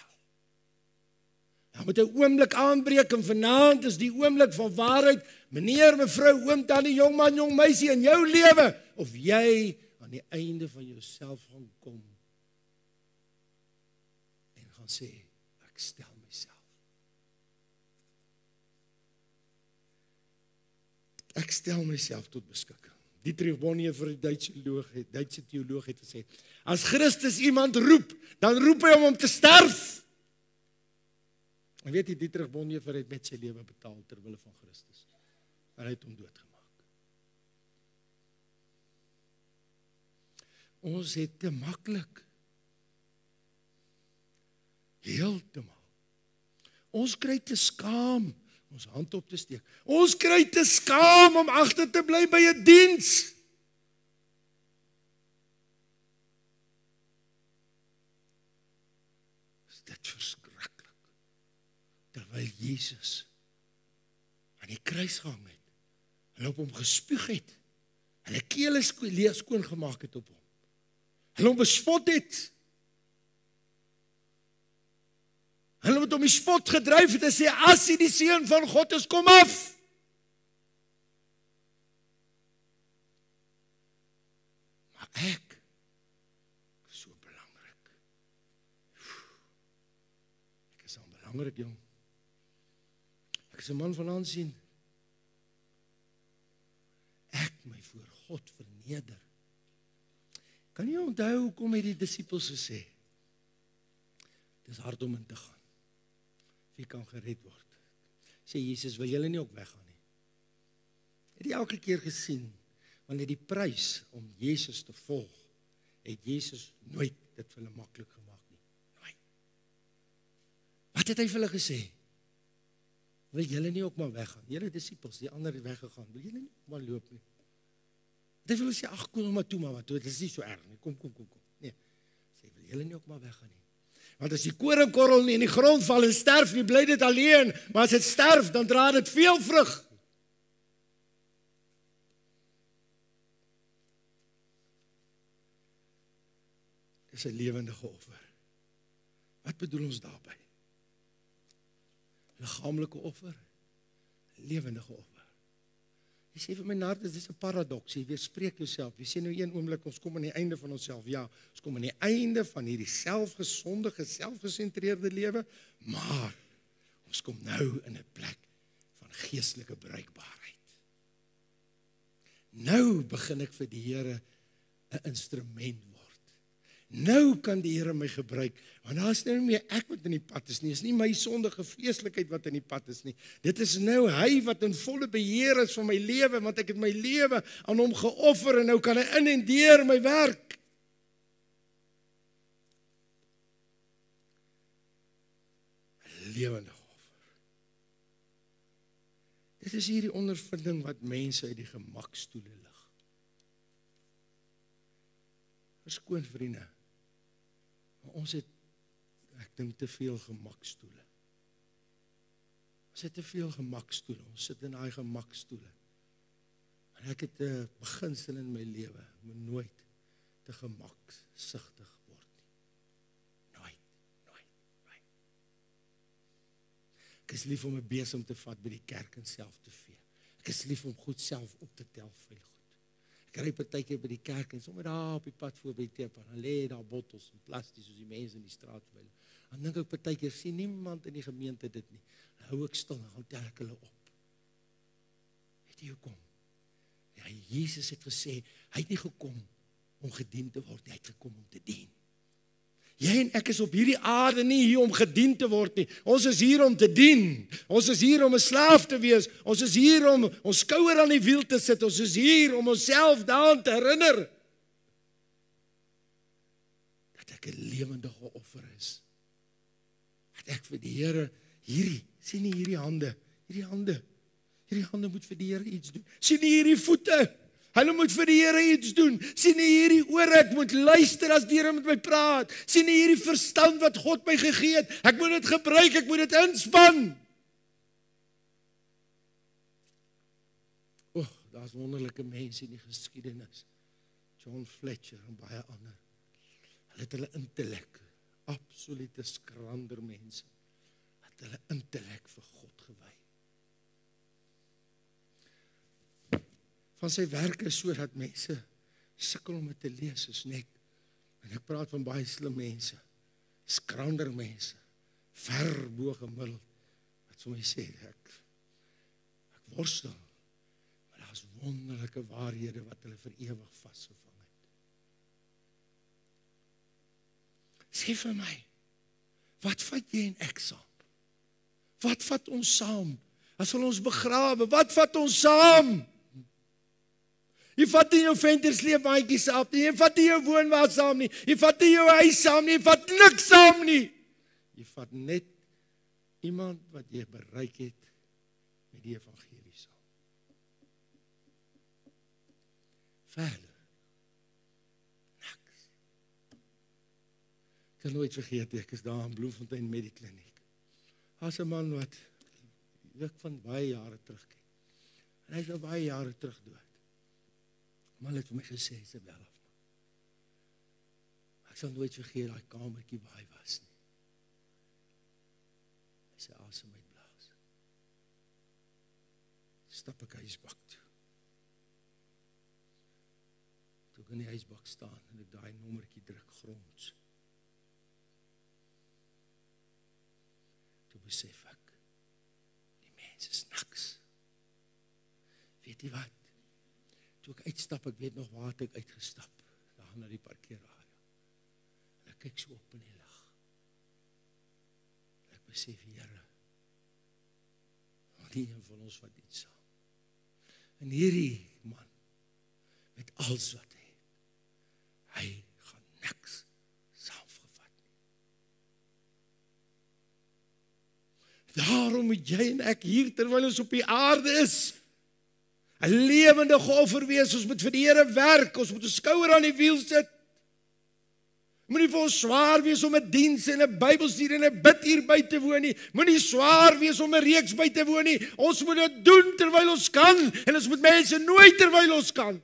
Dan moet 'n oomblik aanbreek en vanaand is die oomblik van waarheid. Meneer, mevrou, oom, tannie, jong man, jong meisie in jou lewe, of jy aan die einde van jouself gaan kom en gaan sê, ek stel myself. Ek stel myself tot beskikking. Dietrich Bonhoeffer, die Duitse teoloog, het gesê, as Christus iemand roep, dan roep hy om te sterf. En weet jy, Dietrich Bonhoeffer het met sy lewe betaal ter wille van Christus. En hy het hom doodgemaak. Ons het te maklik. Heeltemal. Ons kry te skaam ons hand op te steek. Ons kry te skaam om agter te bly by 'n diens. Is dit verskriklik? Terwyl Jesus aan die kruis gehang het, hulle op hom gespoeg het, hulle kele skoon gemaak het op hom, hulle hom bespot het, hulle het hom die spot gedryf het en sê, as hy die seun van God is, kom af. Maar ek is so belangrik. Ek is al belangrik, jong. Ek is 'n man van aansien. Ek my voor God verneder. Kan jy onthou hoekom het die disippels gesê? Dis hard om in te gaan. Wie kan gered word? Sê Jesus, wil julle nie ook weggaan nie? Het jy elke keer gesien, wanneer die prys om Jesus te volg, het Jesus nooit dit vir hulle maklik gemaak nie. Nooit. Wat het hy vir hulle gesê? Wil julle nie ook maar weggaan? Julle disippels, die ander het weggegaan. Wil julle nie ook maar loop nie? Hy wil sê, ag, kom maar toe, maar wat, dit is nie so erg nie. Kom. Nee. Sê, wil julle nie ook maar weggaan nie? Want as die koringkorrel nie in die grond val en sterf nie, bly dit alleen. Maar as dit sterf, dan dra dit veel vrug. Dis 'n lewendige offer. Wat bedoel ons daarby? Liggaamlike offer, lewendige offer. Jy sê vir my nou, dit is 'n paradoks. Jy weerspreek jouself. Jy sê nou een oomblik, ons kom aan die einde van onsself. Ja, ons kom aan die einde van hierdie selfgesondige, selfgesentreerde lewe, maar ons kom nou in 'n plek van geestelike bereikbaarheid. Nou begin ek vir die Here 'n instrument word. Nou kan die Here my gebruik, want daar is nou nie meer ek wat in die pad is nie, is nie my sondige vleeslikheid wat in die pad is nie. Dit is nou hy wat in volle beheer is van my lewe, want ek het my lewe aan hom geoffer en nou kan hy in en deur my werk. Lewendige offer. Dit is hierdie ondervinding wat mense uit die gemakstoele lig. Verskoon vriende. Maar ons het, ek dink, te veel gemakstoele. Ons het te veel gemakstoele. Ons sit in daai gemakstoele. En ek het 'n beginsel in my lewe, moet nooit te gemaksigtig word nie. Nooit. Ek is lief om 'n besem te vat by die kerk en self te vee. Ek is lief om goed self op te tel vir goed. Ek ry partykeer by die kerk en sommer daar op die pad voor by die teepan, dan lê daar bottels en plasties soos die mense in die straat wil. Dan dink ek partykeer, sien niemand in die gemeente dit nie. Dan hou ek stil, dan tel ek hulle op. Weet jy hoekom? Ja, Jesus het gesê, hy het nie gekom om gedien te word, hy het gekom om te dien. Jy en ek is op hierdie aarde nie hier om gedien te word nie. Ons is hier om te dien. Ons is hier om 'n slaaf te wees. Ons is hier om ons skouer aan die wiel te sit. Ons is hier om onsself daaraan te herinner dat ek 'n lewendige offer is. Dat ek vir die Here sien nie hierdie hande moet vir die Here iets doen. Sien nie hierdie voete, hulle moet vir die Here iets doen. Sien nie hierdie ore, ek moet luister as die Here met my praat. Sien nie hierdie verstand wat God my gegee het, ek moet dit gebruik, ek moet dit inspann. Daar's wonderlike mense in die geskiedenis. John Fletcher en baie ander. Hulle het hulle intellek, absolute skrander mense, het hulle intellek vir God gewy. Van sy werke sodat mense sukkel om dit te lees is net, en ek praat van baie slim mense, skrander mense, ver bo gemiddeld, wat vir my sê, ek worstel, maar daar is wonderlike waarhede wat hulle vir ewig vasgevang het. Sê vir my, wat vat jy en ek saam? Wat vat ons saam? As hulle ons begrawe, wat vat ons saam? Jy vat nie jou ventersleepwaandjie saam nie, jy vat nie jou woonwa saam nie, jy vat nie jou huis saam nie, jy vat niks saam nie. Jy vat net iemand wat jy bereik het met die evangelie saam. Verder. Niks. Ek kan nooit vergeet, ek is daar in Bloemfontein met die kliniek. As 'n man wat ek van baie jare terug ken. En hy is nou baie jare terug dood. Maar hy het vir my gesê, Isabella, ek sal nooit vergeet daai kamertjie waar hy was nie. Hy sê, asem uitblaas. Stap ek huisbak toe. Toe ek in die huisbak staan en ek daai nommertjie druk gronds. Toe besef ek, die mens is niks. Weet jy wat? Toe ek uitstap, ek weet nog waar het ek uitgestap, daar na die parkeerarea. En ek kyk so op in die lig. En ek besef, Here, nie een van ons wat iets saam. En hierdie man, met alles wat hy het, hy gaan niks saamgevat nie. Daarom moet jy en ek hier, terwyl ons op die aarde is, 'n lewendige offer wees. Ons moet vir die Here werk, ons moet 'n skouer aan die wiel sit. Moenie vir ons swaar wees om 'n diens en 'n Bybelstudie en 'n bid hier by te woon nie. Moenie swaar wees om 'n reeks by te woon nie. Ons moet dit doen terwyl ons kan, en ons moet mense nooi terwyl ons kan.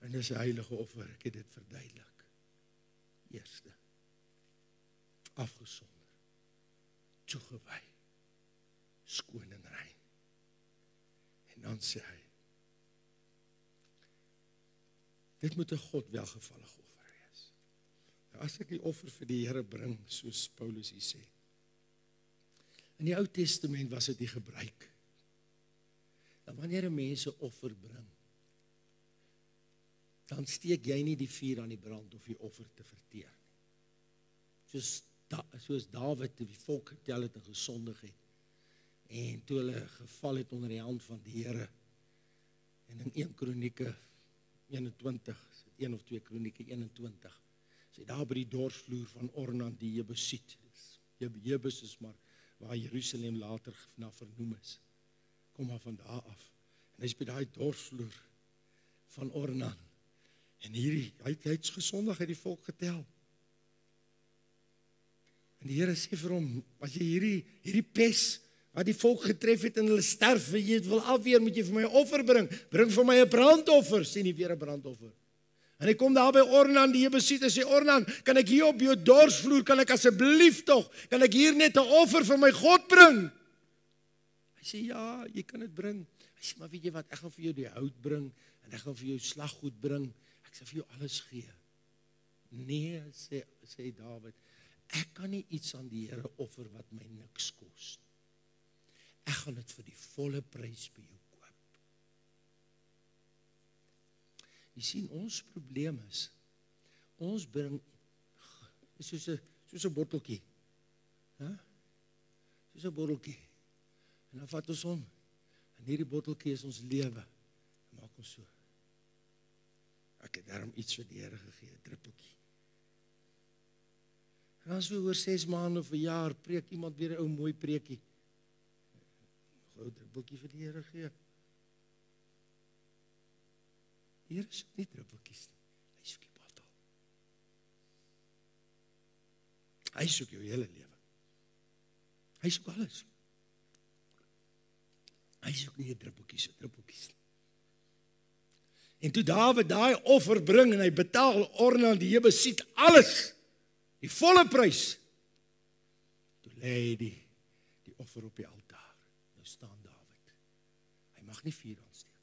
En dis 'n heilige offer, ek het dit verduidelik. Eerste, afgesonder, toegewy, skoon en rein. En dan sê hy, dit moet 'n God welgevallige offer wees. Nou, as ek die offer vir die Here bring, soos Paulus hier sê, in die Ou Testament was dit die gebruik, dat wanneer 'n mens 'n offer bring, dan steek jy nie die vuur aan die brand of die offer te verteer nie. Soos Dawid die volk getel het en gesondig het, en toe hulle geval het onder die hand van die Here, en in 1 Kronieke 21, 1 of 2 Kronieke 21, sê daar by die dorsvloer van Ornan die Jebusiet, Jebus is maar waar Jerusalem later na vernoem is, kom maar van daar af, en hy is by die dorsvloer van Ornan, en hy het gesondig uit die volk getel. En die Here sê vir hom, as jy hierdie pes, wat die volk getref het en hulle sterf, en jy wil afweer, moet jy vir my 'n offer bring vir my 'n brandoffer, sê nie weer 'n brandoffer. En hy kom daar by Ornan, die Jebusiet, en sê, Ornan, kan ek hier op jou dorsvloer, kan ek asseblief tog, kan ek hier net 'n offer vir my God bring? Hy Hy sê, ja, jy kan dit bring. Hy sê, maar weet jy wat, ek gaan vir jou die hout bring, en ek gaan vir jou slaggoed bring, ek sal vir jou alles gee. Nee, sê Dawid, ek kan nie iets aan die Here offer wat my niks kos. Ek gaan dit vir die volle prys by jou koop. Jy sien, ons probleem is, ons bring, soos 'n botteltjie, soos 'n botteltjie, en dan vat ons hom, en hierdie botteltjie is ons lewe, en maak ons so, ek het daarom iets vir die Here gegee, 'n druppeltjie. En as we oor 6 maande of 'n jaar, preek iemand weer 'n ou mooi preekie, nog 'n druppeltjie vir die Here gee. Die Here soek nie druppeltjies nie, hy soek die bottel. Hy soek jou hele lewe. Hy soek alles. Hy soek nie druppeltjies nie. En toe Dawid daai offer bring en hy betaal Ornan die Jebusiet alles, die volle prys, toe lê hy die offer op die altaar. Nou staan Dawid. Hy mag nie vuur aansteek,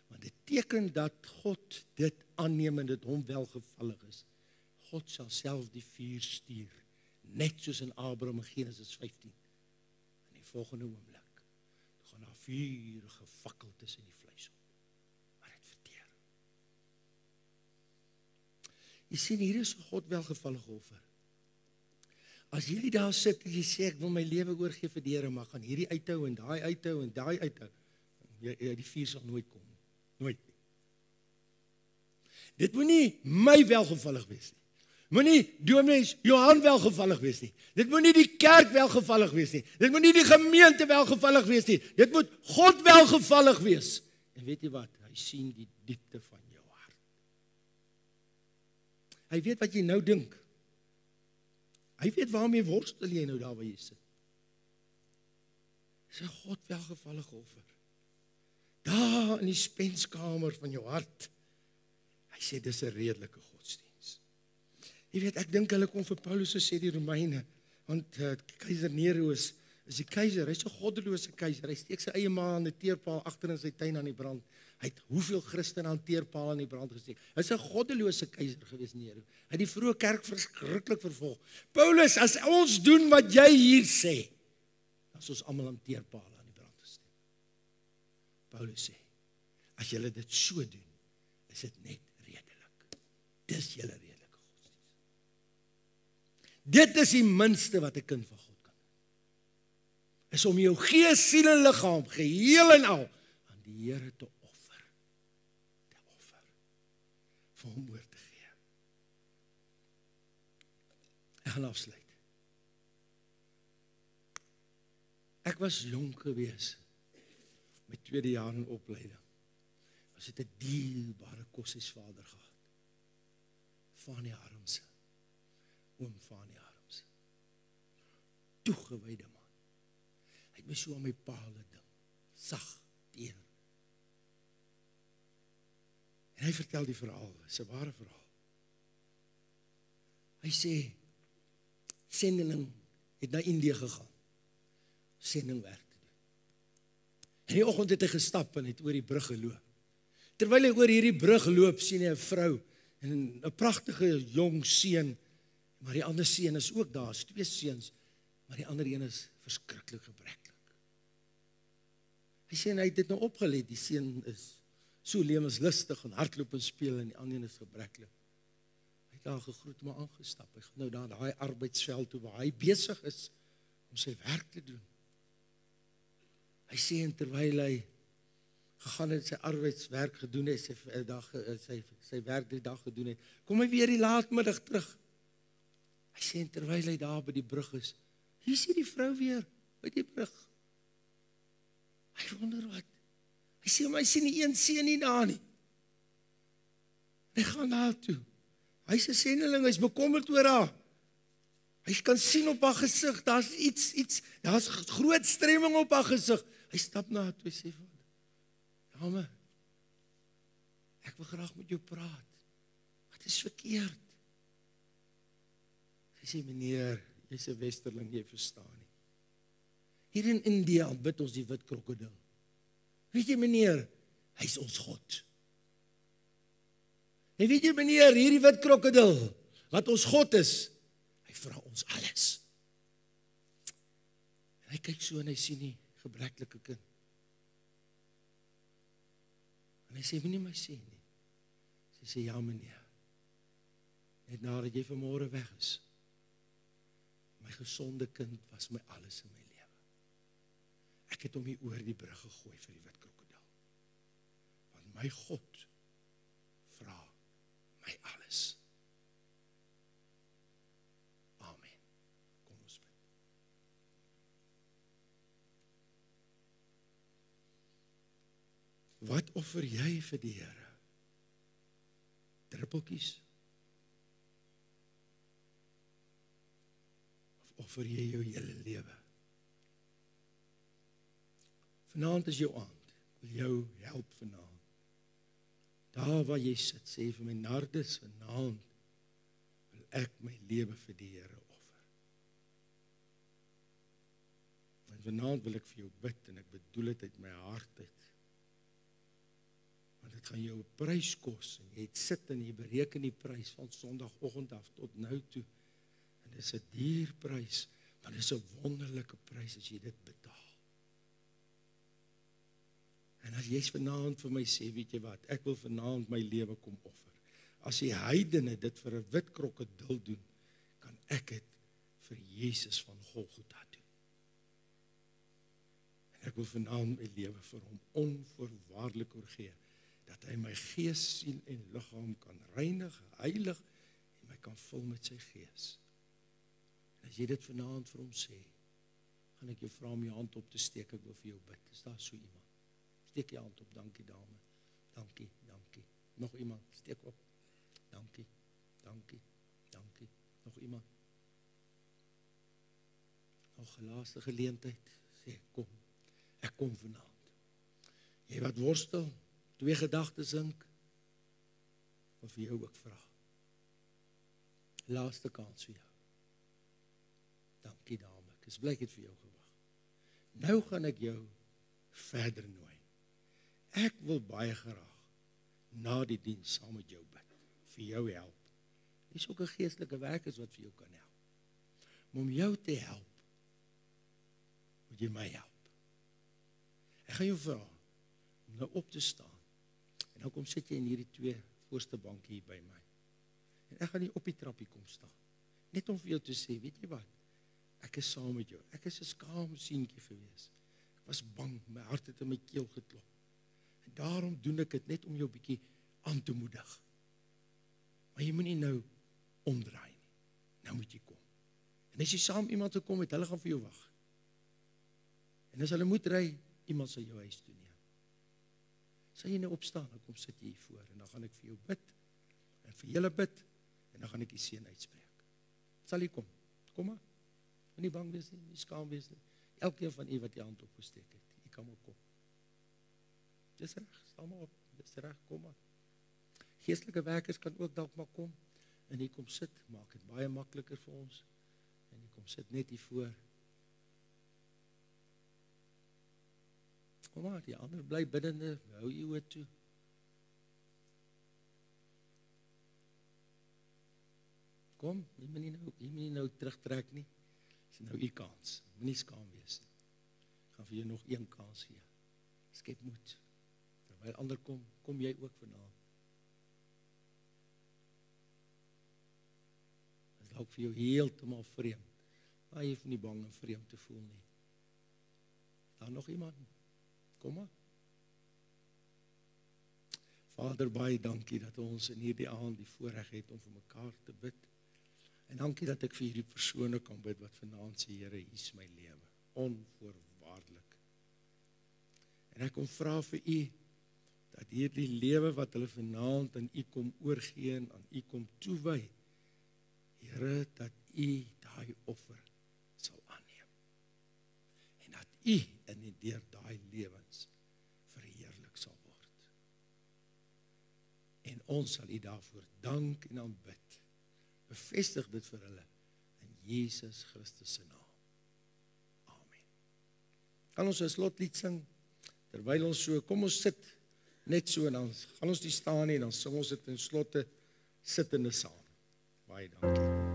want dit teken dat God dit aanneem en dit hom welgevallig is. God sal self die vuur stuur, net soos in Abraham in Genesis 15. In die volgende oomblik, toe gaan daar vurige fakkel tussen die vleis op, maar dit verteer. Jy sien, hier is God welgevallige offer. As jy daar sit en jy sê, ek wil my lewe oorgee vir die Here, maar gaan hierdie uithou en daai uithou en daai uithou, die vuur sal nooit kom. Nooit. Dit moet nie my welgevallig wees nie. Moet nie dominee Johan welgevallig wees nie. Dit moet nie die kerk welgevallig wees nie. Dit moet nie die gemeente welgevallig wees nie. Dit moet God welgevallig wees. En weet jy wat? Hy sien die diepte van jou hart. Hy weet wat jy nou dink. Hy weet waarmee worstel jy nou daar waar jy sit. Dis 'n God welgevallige offer. Daar in die spenskamer van jou hart. Hy sê dis 'n redelike godsdiens. Jy weet, ek dink hulle kom vir Paulus en sê die Romeine, want keiser Nero is die keiser, hy's 'n goddelose keiser. Hy steek sy eie ma aan die teerpaal agter in sy tuin aan die brand. Hy het hoeveel Christene aan teerpaal aan die brand gesteek. Hy's 'n goddelose keiser gewees, Nero. Hy het die vroeë kerk verskriklik vervolg. Paulus, as ons doen wat jy hier sê, dan is ons almal aan teerpaal aan die brand gesteek. Paulus sê, as julle dit so doen, is dit net redelik. Dis julle redelike godsdienst. Dit is die minste wat 'n kind van God kan doen. Is om jou gees, siel en liggaam, geheel en al, aan die Here te offer. Vir hom oor te gee. Ek gaan afsluit. Ek was jonk gewees, my 2de jaar in opleiding. Was dit 'n dierbare koshuisvader gehad. Fanie Armse. Oom Fanie Armse. Toegewyde man. Hy het my so aan my paal ding. Sag, teer. En hy vertel die verhaal, dis 'n ware verhaal. Hy sê, sendeling het na Indië gegaan. Sendingwerk te doen. En die oggend het hy gestap en het oor die brug geloop. Terwyl hy oor hierdie brug loop, sien hy 'n vrou en 'n pragtige jong seun, maar die ander seun is ook daar, is 2 seuns, maar die ander een is verskriklik gebreklik. Hy sê en hy het dit nou opgelet, die seun is so lewenslustig en hardloop en speel en die ander een is gebreklik. Hy het daar gegroet maar aangestap. Hy gaan nou daar daai arbeidsveld toe waar hy besig is om sy werk te doen. Hy sê en terwyl hy gegaan het, sy arbeidswerk gedoen het, sy werk die dag gedoen het, kom hy weer die laatmiddag terug. Hy sê en terwyl hy daar by die brug is, hier sien die vrou weer by die brug. Hy wonder wat. Hy sê, maar hy sien nie een seun nie daar nie. Hy gaan daar toe. Hy's 'n sendeling, hy's bekommerd oor haar. Hy kan sien op haar gesig, daar's iets, daar's groot stremming op haar gesig. Hy stap na haar toe en sê, dame, ek wil graag met jou praat. Wat is verkeerd? Sy sê, meneer, jy's 'n westerling, jy verstaan nie. Hier in India aanbid ons die wit krokodil. Weet jy meneer, hy is ons God. En weet jy meneer, hierdie wit krokodil, wat ons God is, hy vra ons alles. En hy kyk so en hy sien die gebreklike kind. En hy sê, moenie my sê nie. Sy sê, ja meneer, net nadat jy vanmôre weg is, my gesonde kind was my alles in my lewe. Ek het hom hier oor die brug gegooi vir die wit krokodil. Want my God vra my alles. Amen. Kom ons bid. Wat offer jy vir die Here? Druppeltjies? Of offer jy jou hele lewe? Vanaand is jou aand. Ek wil jou help vanaand. Daar waar jy sit, sê vir my Nardus, vanaand wil ek my lewe vir die Here offer. En vanaand wil ek vir jou bid en ek bedoel dit uit my hart uit. Want dit gaan jou 'n prys kos en jy het sit en jy bereken die prys van Sondagoggend af tot nou toe. En dit is 'n duur prys, maar dit is 'n wonderlike prys as jy dit betaal. En as jy vanaand vir my sê, weet jy wat, ek wil vanaand my lewe kom offer. As die heidene dit vir 'n wit krokodil doen, kan ek dit vir Jesus van Golgotha doen. En ek wil vanaand my lewe vir hom onvoorwaardelik oorgee, dat hy my gees, siel en liggaam kan reinig, heilig en my kan vul met sy gees. En as jy dit vanaand vir hom sê, gaan ek jou vra om jou hand op te steek, ek wil vir jou bid. Is daar so iemand? Steek jou hand op, dankie dame. Dankie, dankie. Nog iemand, steek op. Dankie, dankie, dankie. Nog iemand? Nog 'n laaste geleentheid, sê kom. Ek kom vanaand. Jy wat worstel, 2 gedagtes dink, wil vir jou ook vra. Laaste kans vir jou. Dankie dame, ek is bly ek het vir jou gewag. Nou gaan ek jou verder nooi. Ek wil baie graag na die diens saam met jou bid, vir jou help. Dis ook 'n geestelike werkers wat vir jou kan help. Maar om jou te help, moet jy my help. Ek gaan jou vra om nou op te staan. En dan kom sit jy in hierdie 2 voorste bankie hier by my. En ek gaan nie op die trappie kom staan. Net om vir jou te sê, weet jy wat? Ek is saam met jou. Ek is 'n skaam seentjie gewees. Ek was bang, my hart het in my keel geklop. En daarom doen ek dit net om jou bietjie aan te moedig. Maar jy moenie nou omdraai nie. Nou moet jy kom. En as jy saam iemand te kom het, hulle gaan vir jou wag. En as hulle moet ry, iemand sal jou huis toe neem. Sal jy nou opstaan, dan kom sit jy hier voor en dan gaan ek vir jou bid en vir julle bid en dan gaan ek die seën uitspreek. Sal jy kom? Kom maar. Moenie bang wees nie, nie skaam wees nie. Elkeen van u wat die hand opgesteek het, u kan maar kom. Dis reg, staan maar op. Dis reg, kom maar. Geestelike werkers kan ook dalk maar kom en hier kom sit, maak dit baie makliker vir ons. En hier kom sit net hier voor. Kom maar, die ander bly biddende, hou jy oor toe. Kom, jy moet nie nou terugtrek nie. Dis nou u kans. Moenie skaam wees nie. Ek gaan vir jou nog 1 kans gee. Skep moed. Terwyl ander kom, kom jy ook vanaand. Dit is dalk vir jou heeltemal vreemd. Maar jy hoef nie bang en vreemd te voel nie. Daar nog iemand? Kom maar. Vader, baie dankie dat ons in hierdie aand die voorreg het om vir mekaar te bid. En dankie dat ek vir hierdie persone kan bid wat vanaand sê, Here, hier is my lewe, onvoorwaardelik. En ek kom vra vir u, dat hierdie lewe wat hulle vanaand aan u kom oorgee en aan u kom toewy, Here, dat u daai offer sal aanneem. En dat u in en deur daai lewens verheerlik sal word. En ons sal u daarvoor dank en aanbid. Bevestig dit vir hulle in Jesus Christus se naam. Amen. Kan ons 'n slotlied sing? Terwyl ons so, kom ons sit net so en dan gaan ons nie staan nie en dan sing ons dit in slotte sittende saam. Baie dankie.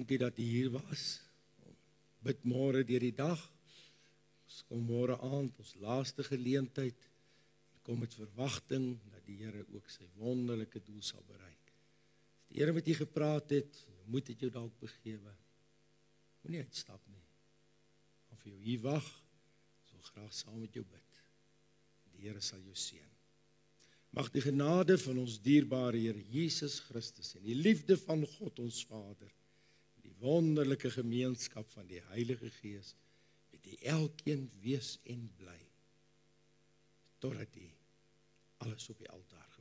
Dankie dat u hier was. Bid môre deur die dag. Ons kom môre aand, ons laaste geleentheid. Kom met verwagting dat die Here ook sy wonderlike doel sal bereik. As die Here met u gepraat het, moet dit jou dalk begewe. Moenie uitstap nie. Of vir jou hier wag, so graag saam met jou bid. Die Here sal jou seën. Mag die genade van ons dierbare Here Jesus Christus en die liefde van God ons Vader, die wonderlike gemeenskap van die Heilige Gees met die elkeen wees en bly totdat die alles op die altaar